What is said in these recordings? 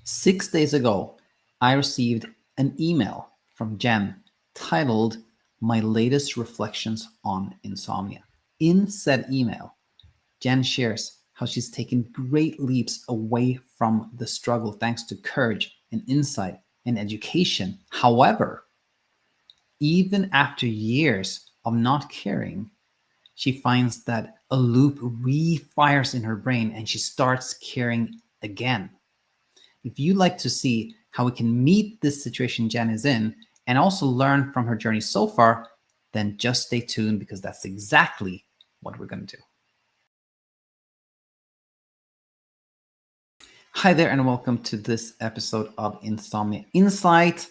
6 days ago, I received an email from Jen titled My Latest Reflections on Insomnia. In said email, Jen shares how she's taken great leaps away from the struggle thanks to courage and insight and education. However, even after years of not caring, she finds that a loop refires in her brain and she starts caring again. If you'd like to see how we can meet this situation Jen is in and also learn from her journey so far, then just stay tuned because that's exactly what we're going to do. Hi there, and welcome to this episode of Insomnia Insight.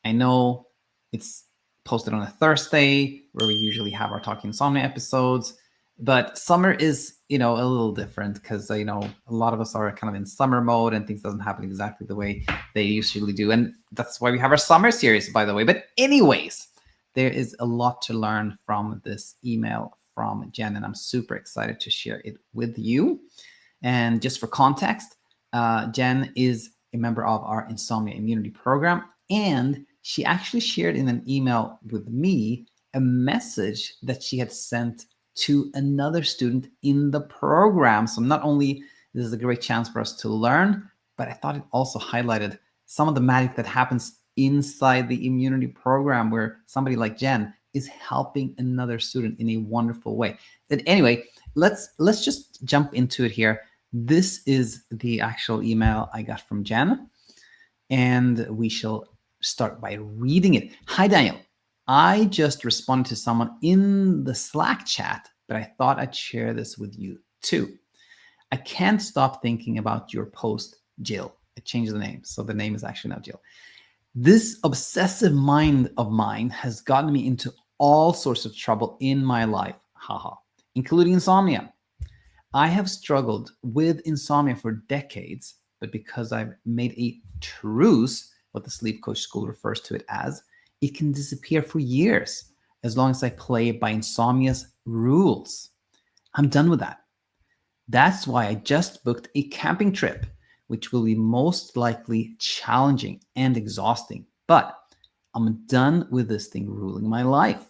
I know it's posted on a Thursday where we usually have our Talking Insomnia episodes, but summer is, a little different because, a lot of us are kind of in summer mode and things doesn't happen exactly the way they usually do. And that's why we have our summer series, by the way. But anyways, there is a lot to learn from this email from Jen, and I'm super excited to share it with you. And just for context, Jen is a member of our Insomnia Immunity program, and she actually shared in an email with me a message that she had sent to another student in the program. So not only this is a great chance for us to learn, but I thought it also highlighted some of the magic that happens inside the immunity program where somebody like Jen is helping another student in a wonderful way. But anyway, let's just jump into it here. This is the actual email I got from Jen, and we shall start by reading it. Hi, Daniel. I just responded to someone in the Slack chat, but I thought I'd share this with you too. I can't stop thinking about your post, Jill. I changed the name, so the name is actually now Jill. This obsessive mind of mine has gotten me into all sorts of trouble in my life, including insomnia. I have struggled with insomnia for decades, but because I've made a truce, what the sleep coach school refers to it as, it can disappear for years as long as I play by insomnia's rules. I'm done with that. That's why I just booked a camping trip, which will be most likely challenging and exhausting, but I'm done with this thing ruling my life.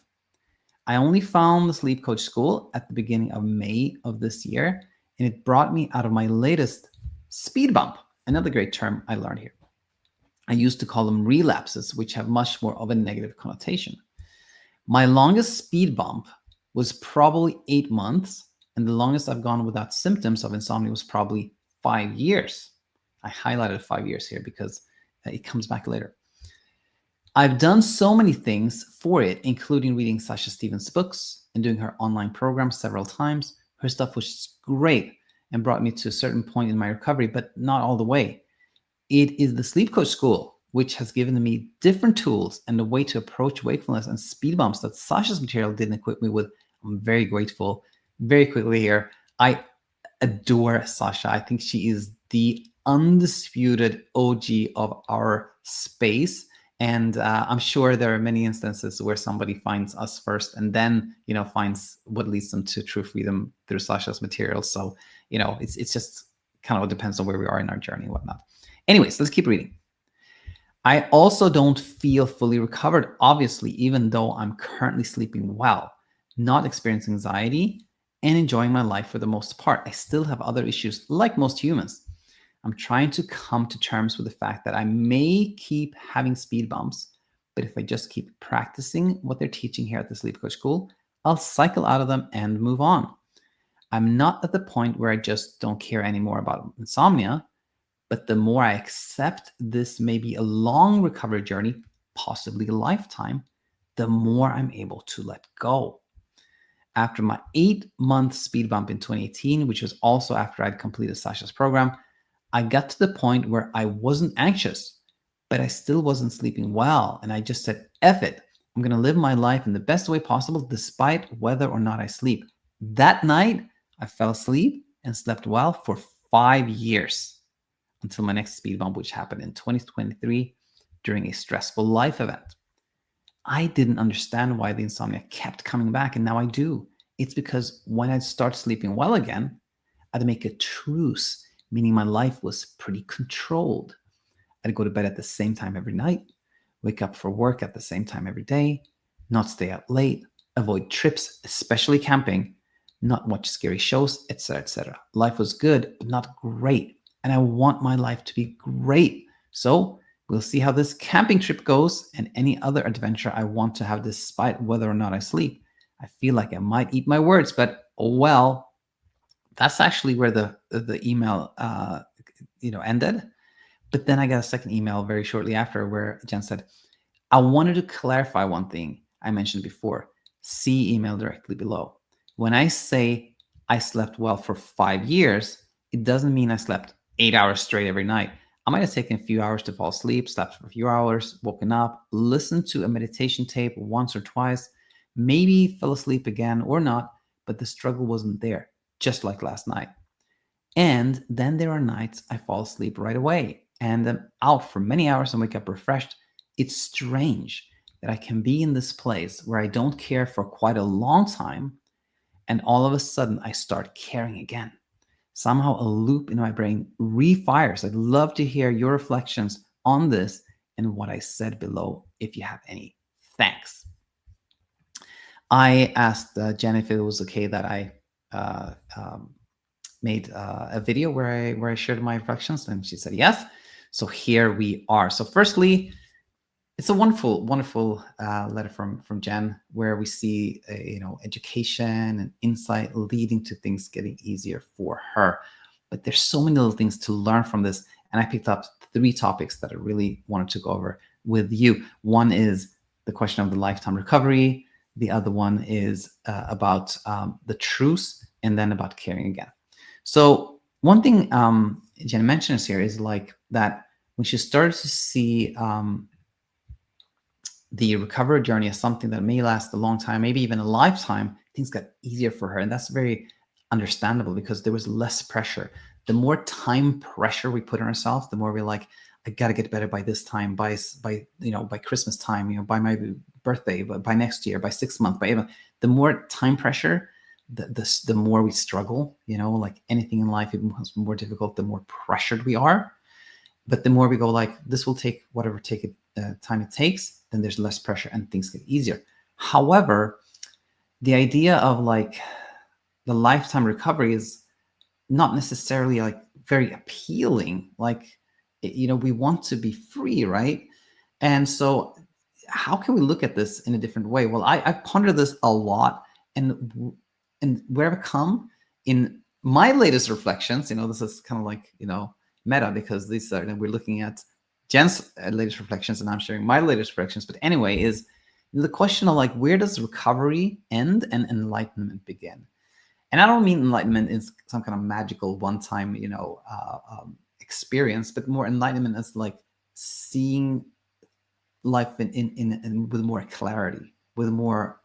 I only found the sleep coach school at the beginning of May of this year, and it brought me out of my latest speed bump, another great term I learned here. I used to call them relapses, which have much more of a negative connotation. My longest speed bump was probably 8 months, and the longest I've gone without symptoms of insomnia was probably 5 years. I highlighted 5 years here because it comes back later. I've done so many things for it, including reading Sasha Stevens' books and doing her online program several times. Her stuff was great and brought me to a certain point in my recovery, but not all the way. It is the sleep coach school which has given me different tools and a way to approach wakefulness and speed bumps that Sasha's material didn't equip me with. I'm very grateful. Very quickly here, I adore Sasha. I think she is the undisputed OG of our space. And I'm sure there are many instances where somebody finds us first and then, finds what leads them to true freedom through Sasha's materials. So, it's just kind of what depends on where we are in our journey and whatnot. Anyways, let's keep reading. I also don't feel fully recovered, obviously, even though I'm currently sleeping well, not experiencing anxiety, and enjoying my life for the most part. I still have other issues like most humans. I'm trying to come to terms with the fact that I may keep having speed bumps, but if I just keep practicing what they're teaching here at the Sleep Coach School, I'll cycle out of them and move on. I'm not at the point where I just don't care anymore about insomnia, but the more I accept this may be a long recovery journey, possibly a lifetime, the more I'm able to let go. After my 8-month speed bump in 2018, which was also after I'd completed Sasha's program, I got to the point where I wasn't anxious, but I still wasn't sleeping well. And I just said, F it. I'm going to live my life in the best way possible, despite whether or not I sleep. That night, I fell asleep and slept well for 5 years until my next speed bump, which happened in 2023 during a stressful life event. I didn't understand why the insomnia kept coming back, and now I do. It's because when I'd start sleeping well again, I'd make a truce, meaning my life was pretty controlled. I'd go to bed at the same time every night, wake up for work at the same time every day, not stay out late, avoid trips, especially camping, not watch scary shows, etc., etc. Life was good, but not great. And I want my life to be great. So we'll see how this camping trip goes and any other adventure I want to have despite whether or not I sleep. I feel like I might eat my words, but oh well. That's actually where the email ended. But then I got a second email very shortly after where Jen said, I wanted to clarify one thing I mentioned before. See email directly below. When I say I slept well for 5 years, it doesn't mean I slept 8 hours straight every night. I might have taken a few hours to fall asleep, slept for a few hours, woken up, listened to a meditation tape once or twice, maybe fell asleep again or not, but the struggle wasn't there, just like last night. And then there are nights I fall asleep right away and I'm out for many hours and wake up refreshed. It's strange that I can be in this place where I don't care for quite a long time, and all of a sudden I start caring again. Somehow a loop in my brain refires. I'd love to hear your reflections on this and what I said below if you have any. Thanks. I asked Jen if it was okay that I made a video where I shared my reflections, and she said yes. So here we are. So firstly, it's a wonderful letter from Jen where we see education and insight leading to things getting easier for her. But there's so many little things to learn from this, and I picked up 3 topics that I really wanted to go over with you. One is the question of the lifetime recovery. The other one is about the truce, and then about caring again. So one thing Jen mentions here is like that when she started to see the recovery journey as something that may last a long time, maybe even a lifetime, things got easier for her. And that's very understandable because there was less pressure. The more time pressure we put on ourselves, the more we're like, I got to get better by this time, by Christmas time, by my birthday, by next year, by 6 months, by even the more time pressure, the more we struggle, like anything in life, it becomes more difficult, the more pressured we are. But the more we go like, this will take whatever time it takes, then there's less pressure and things get easier. However, the idea of like the lifetime recovery is not necessarily like very appealing. Like, we want to be free, right? And so how can we look at this in a different way? Well, I've pondered this a lot, and where I've come in my latest reflections, this is kind of like, meta, because these are, we're looking at Jen's latest reflections and I'm sharing my latest reflections. But anyway, is the question of like, where does recovery end and enlightenment begin? And I don't mean enlightenment in some kind of magical one-time, experience, but more enlightenment as like seeing life in with more clarity, with more,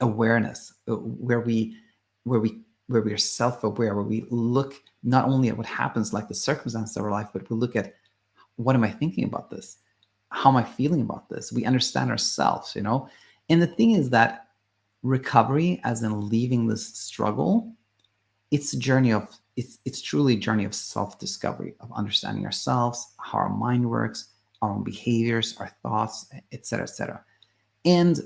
awareness, where we are self-aware, where we look not only at what happens, like the circumstances of our life, but we look at, what am I thinking about this? How am I feeling about this? We understand ourselves, And the thing is that recovery, as in leaving this struggle, it's truly a journey of self-discovery, of understanding ourselves, how our mind works, our own behaviors, our thoughts, etc., etc. And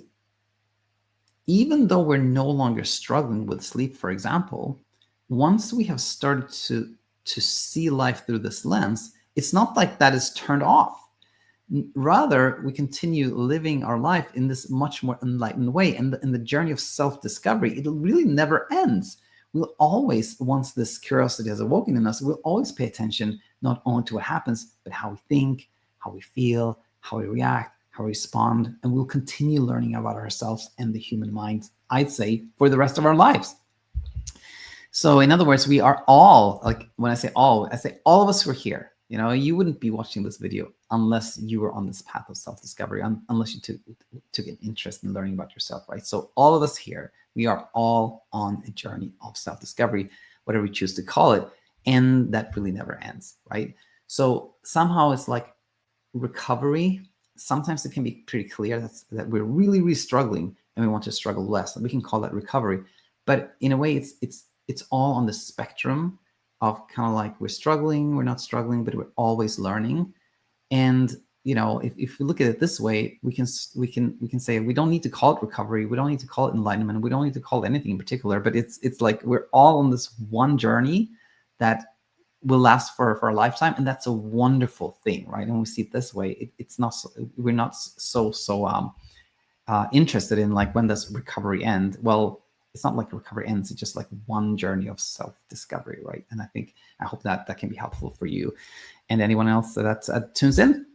even though we're no longer struggling with sleep, for example, once we have started to see life through this lens, it's not like that is turned off. Rather, we continue living our life in this much more enlightened way. And in the journey of self-discovery, it really never ends. We'll always, once this curiosity has awoken in us, we'll always pay attention not only to what happens, but how we think, how we feel, how we react, how we respond, and we'll continue learning about ourselves and the human mind, I'd say, for the rest of our lives. So in other words, we are all, like when I say all of us who are here. You wouldn't be watching this video unless you were on this path of self-discovery, unless you took an interest in learning about yourself, right? So all of us here, we are all on a journey of self-discovery, whatever we choose to call it, and that really never ends, right? So somehow it's like recovery. Sometimes it can be pretty clear that we're really, really struggling and we want to struggle less. And we can call that recovery. But in a way, it's all on the spectrum of kind of like we're struggling, we're not struggling, but we're always learning. And if we look at it this way, we can say we don't need to call it recovery, we don't need to call it enlightenment, we don't need to call it anything in particular, but it's like we're all on this one journey that will last for a lifetime, and that's a wonderful thing, right? And when we see it this way, it's not we're not interested in like, when does recovery end? Well, it's not like recovery ends, it's just like one journey of self-discovery, right? And I hope that can be helpful for you and anyone else that tunes in.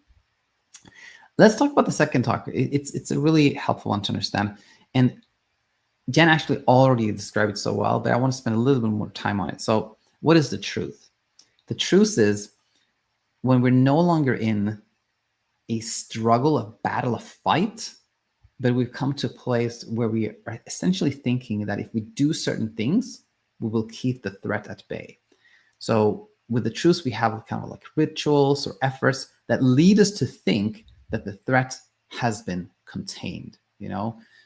Let's talk about the second talk. It's a really helpful one to understand. And Jen actually already described it so well, but I want to spend a little bit more time on it. So what is the truth? The truth is when we're no longer in a struggle, a battle, a fight, but we've come to a place where we are essentially thinking that if we do certain things, we will keep the threat at bay. So with the truce, we have kind of like rituals or efforts that lead us to think that the threat has been contained,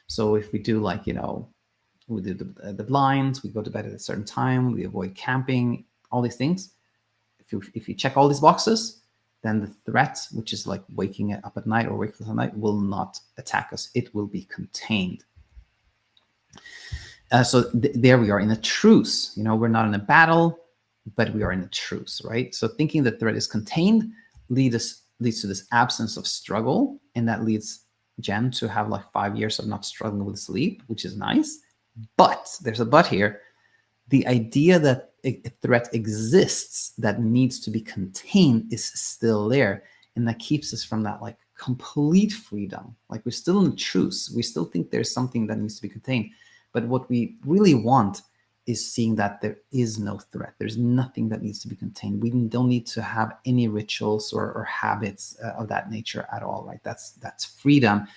So if we do like, we do the blinds, we go to bed at a certain time, we avoid camping, all these things. If you check all these boxes, then the threat, which is like waking up at night or wakefulness at night, will not attack us. It will be contained. So there we are in a truce. We're not in a battle, but we are in a truce, right? So thinking the threat is contained leads to this absence of struggle, and that leads Jen to have like 5 years of not struggling with sleep, which is nice. But there's a but here. The idea that a threat exists that needs to be contained is still there, and that keeps us from that like complete freedom. Like we're still in a truce. We still think there's something that needs to be contained, but what we really want is seeing that there is no threat. There's nothing that needs to be contained. We don't need to have any rituals or habits of that nature at all, right? That's freedom.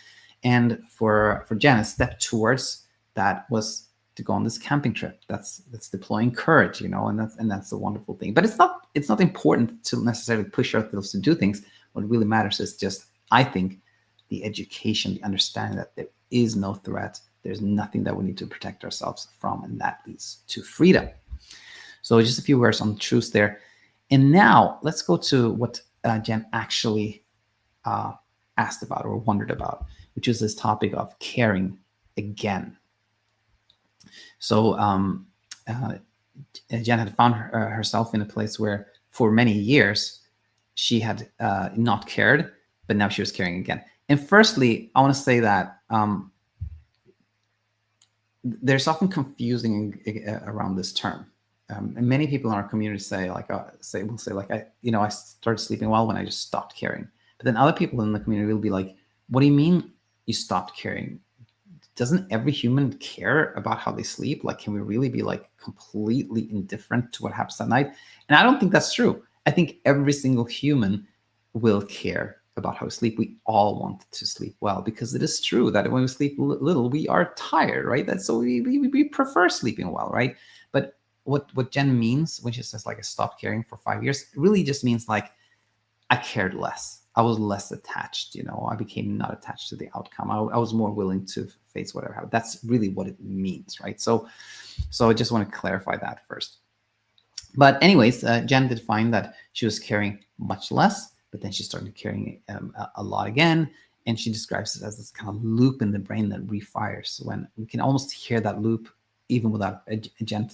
And for Jen, a step towards that was to go on this camping trip. That's deploying courage, and that's a wonderful thing. But it's not important to necessarily push ourselves to do things. What really matters is just, I think, the education, the understanding that there is no threat. There's nothing that we need to protect ourselves from, and that leads to freedom. So just a few words on the truth there. And now let's go to what Jen actually asked about or wondered about, which is this topic of caring again. So Jen had found herself in a place where for many years she had not cared, but now she was caring again. And firstly, I want to say that there's often confusing around this term. And many people in our community say like, I started sleeping well when I just stopped caring. But then other people in the community will be like, what do you mean you stopped caring? Doesn't every human care about how they sleep? Like, can we really be like completely indifferent to what happens at night? And I don't think that's true. I think every single human will care about how we sleep. We all want to sleep well, because it is true that when we sleep little, we are tired, right? That's so we prefer sleeping well, right? But what Jen means when she says like I stopped caring for 5 years, it really just means like I cared less. I was less attached, I became not attached to the outcome. I was more willing to face whatever happened. That's really what it means, right? So I just want to clarify that first. But anyways, Jen did find that she was caring much less, but then she started caring a lot again. And she describes it as this kind of loop in the brain that refires, when we can almost hear that loop even without Jen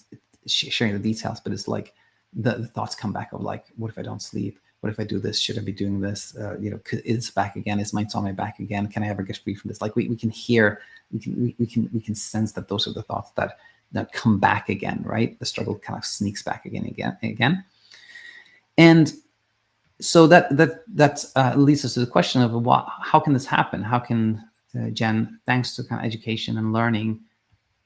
sharing the details. But it's like the thoughts come back of like, what if I don't sleep? What if I do this? Should I be doing this? Is it back again? Is my insomnia back again? Can I ever get free from this? Like we can hear, we can sense that those are the thoughts that come back again, right? The struggle kind of sneaks back again. And so that leads us to the question of how can this happen? How can Jen, thanks to kind of education and learning,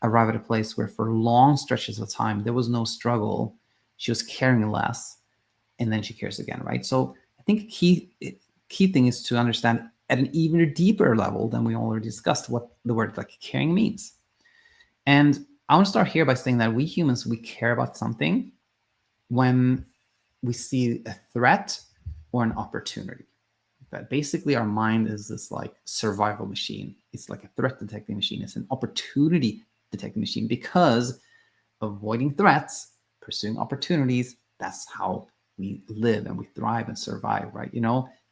arrive at a place where for long stretches of time there was no struggle, she was caring less, and then she cares again, right? So I think a key thing is to understand at an even deeper level than we already discussed what the word like caring means. And I want to start here by saying that we humans, we care about something when we see a threat or an opportunity. That basically our mind is this like survival machine. It's like a threat detecting machine. It's an opportunity detecting machine, because avoiding threats, pursuing opportunities That's how we live and we thrive and survive, right?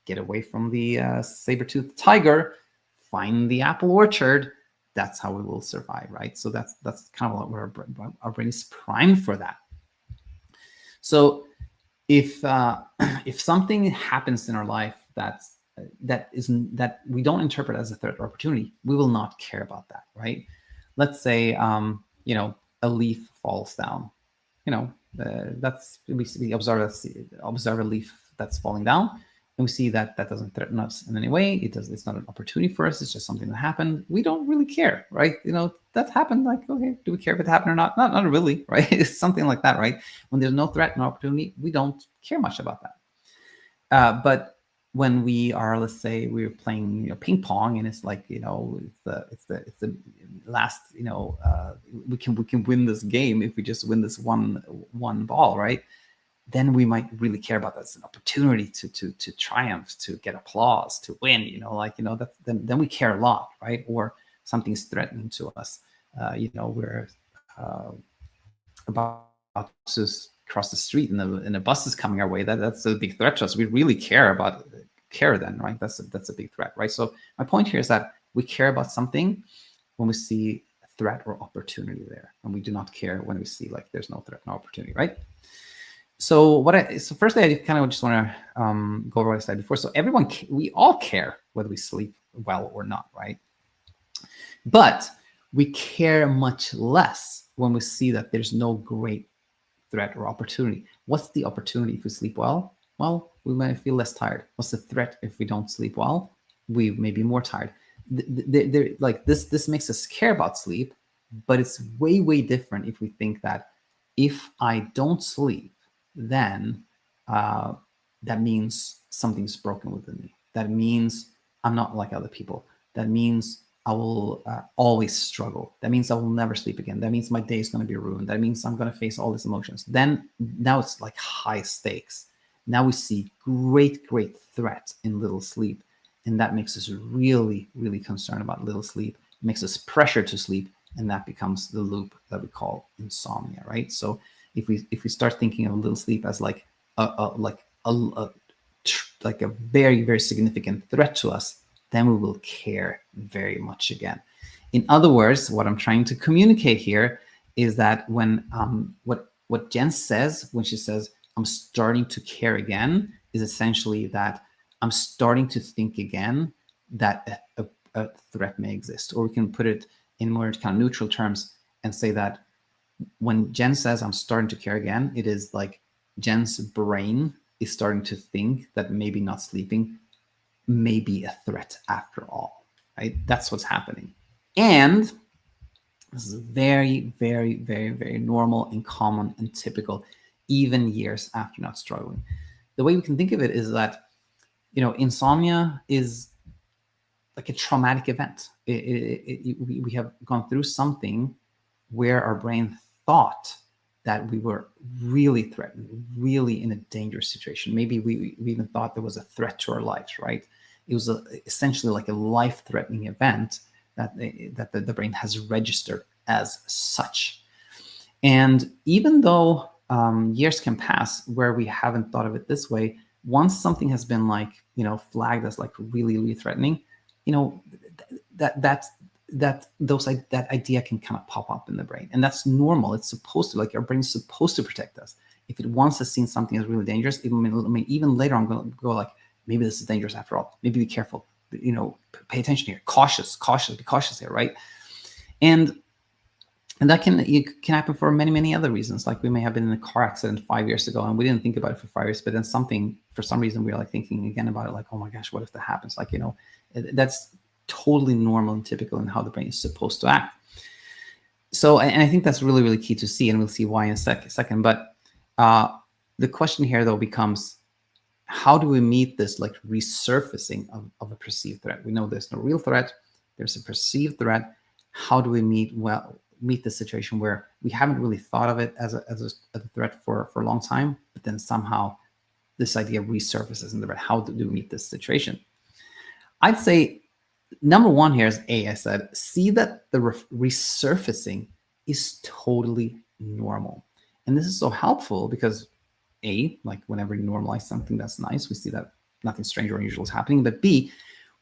Get away from the saber-toothed tiger, find the apple orchard. That's how we will survive, right? So that's kind of what our brain is primed for that. So if if something happens in our life that we don't interpret as a threat or opportunity, we will not care about that, right? Let's say a leaf falls down. That's we observe a leaf that's falling down, and we see that doesn't threaten us in any way. It's not an opportunity for us. It's just something that happened. We don't really care, right? That happened. Like, okay, do we care if it happened or not? Not really, right? It's something like that, right? When there's no threat, no opportunity, we don't care much about that. But when we are, let's say, we're playing ping pong, and it's like it's the last we can win this game if we just win this one ball, right? Then we might really care about that as an opportunity to triumph, to get applause, to win. That then we care a lot, right? Or something's threatening to us. We're about to cross the street and a bus is coming our way. That's a big threat to us. We really care then, right? That's a big threat, right? So my point here is that we care about something when we see a threat or opportunity there, and we do not care when we see like there's no threat, no opportunity, right? So firstly, I kind of just want to go over what I said before. So we all care whether we sleep well or not, right? But we care much less when we see that there's no great threat or opportunity. What's the opportunity if we sleep well? Well, we might feel less tired. What's the threat if we don't sleep well? We may be more tired. Like this makes us care about sleep, but it's way, way different if we think that if I don't sleep, then that means something's broken within me. That means I'm not like other people. That means I will always struggle. That means I will never sleep again. That means my day is going to be ruined. That means I'm going to face all these emotions. Then now it's like high stakes. Now we see great, great threat in little sleep. And that makes us really, really concerned about little sleep. It makes us pressure to sleep. And that becomes the loop that we call insomnia, right? So if we start thinking of little sleep as like a very, very significant threat to us, then we will care very much again. In other words, what I'm trying to communicate here is that when what Jen says when she says I'm starting to care again is essentially that I'm starting to think again that a threat may exist. Or we can put it in more kind of neutral terms and say that when Jen says I'm starting to care again, it is like Jen's brain is starting to think that maybe not sleeping may be a threat after all, right? That's what's happening. And this is very, very, very, very normal and common and typical, even years after not struggling. The way we can think of it is that, insomnia is like a traumatic event. We have gone through something where our brain thought that we were really threatened, really in a dangerous situation. Maybe we even thought there was a threat to our lives, right? It was essentially like a life-threatening event that the brain has registered as such. And even though years can pass where we haven't thought of it this way, once something has been like, flagged as like really, really threatening, that idea can kind of pop up in the brain. And that's normal. It's supposed to, like, our brain is supposed to protect us. If it once has seen something as really dangerous, even later I'm going to go like, maybe this is dangerous after all. Maybe be careful, pay attention here, be cautious here, right? And that can happen for many, many other reasons. Like we may have been in a car accident 5 years ago and we didn't think about it for 5 years, but then for some reason, we were like thinking again about it, like, oh my gosh, what if that happens? Like, that's totally normal and typical in how the brain is supposed to act. So, and I think that's really, really key to see, and we'll see why in a second. But the question here, though, becomes, how do we meet this like resurfacing of a perceived threat? We know there's no real threat, there's a perceived threat. How do we meet the situation where we haven't really thought of it as a threat for a long time, but then somehow this idea resurfaces in the brain? How do we meet this situation? I'd say number one here is I said, see that the resurfacing is totally normal. And this is so helpful because A, like whenever you normalize something, that's nice. We see that nothing strange or unusual is happening. But B,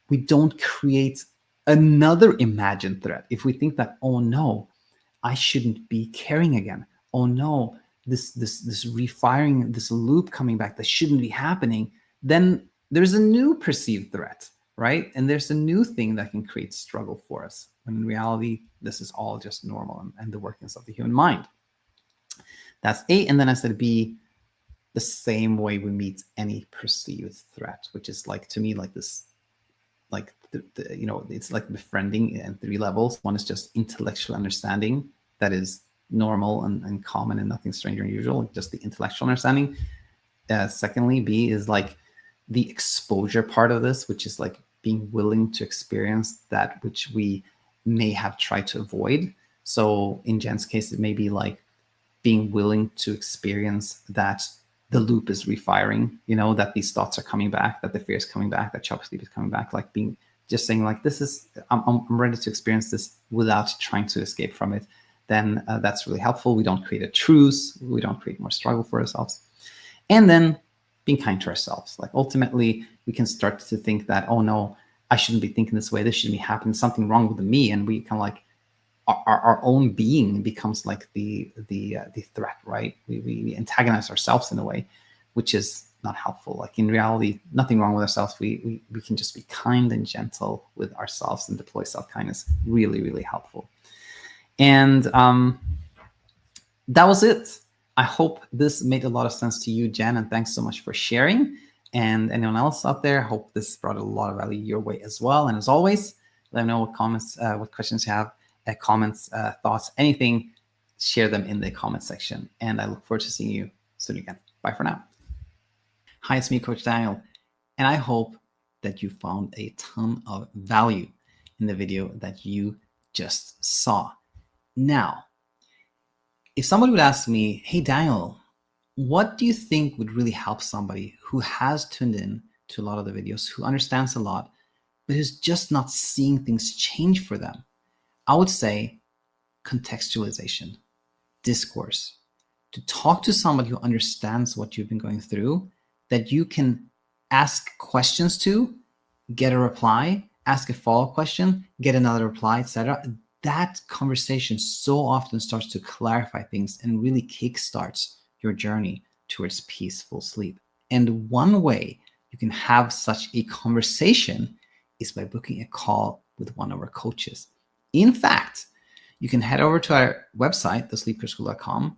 we don't create another imagined threat. If we think that, oh no, I shouldn't be caring again. Oh no, this refiring, this loop coming back that shouldn't be happening, then there's a new perceived threat, right? And there's a new thing that can create struggle for us. When in reality, this is all just normal and the workings of the human mind. That's A. And then I said B, the same way we meet any perceived threat, which is like, to me, like this, like it's like befriending in 3 levels. One is just intellectual understanding, that is normal and common and nothing strange or unusual, just the intellectual understanding. Secondly, B is like the exposure part of this, which is like being willing to experience that which we may have tried to avoid. So in Jen's case, it may be like being willing to experience that the loop is refiring, that these thoughts are coming back, that the fear is coming back, that chop sleep is coming back, like being just saying like, this is, I'm ready to experience this without trying to escape from it. Then that's really helpful. We don't create a truce. We don't create more struggle for ourselves. And then being kind to ourselves. Like ultimately, we can start to think that, oh no, I shouldn't be thinking this way. This shouldn't be happening. Something wrong with me. And we kind of like, our own being becomes like the threat, right? We antagonize ourselves in a way, which is not helpful. Like in reality, nothing wrong with ourselves. We can just be kind and gentle with ourselves and deploy self-kindness. Really, really helpful. And that was it. I hope this made a lot of sense to you, Jen, and thanks so much for sharing. And anyone else out there, hope this brought a lot of value your way as well. And as always, let me know what comments, what questions you have, comments, thoughts, anything, share them in the comment section. And I look forward to seeing you soon again. Bye for now. Hi, it's me, Coach Daniel, and I hope that you found a ton of value in the video that you just saw. Now, if somebody would ask me, hey, Daniel, what do you think would really help somebody who has tuned in to a lot of the videos, who understands a lot, but who's just not seeing things change for them? I would say contextualization, discourse, to talk to somebody who understands what you've been going through, that you can ask questions to, get a reply, ask a follow-up question, get another reply, etc. That conversation so often starts to clarify things and really kickstarts your journey towards peaceful sleep. And one way you can have such a conversation is by booking a call with one of our coaches. In fact, you can head over to our website, thesleepcoachschool.com,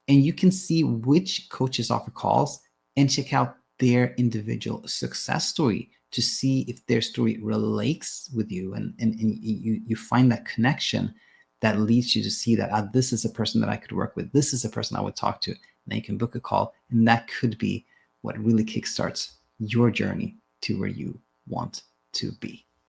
and you can see which coaches offer calls and check out their individual success story to see if their story relates with you, and you find that connection that leads you to see that this is a person that I could work with. This is a person I would talk to. And then you can book a call, and that could be what really kickstarts your journey to where you want to be.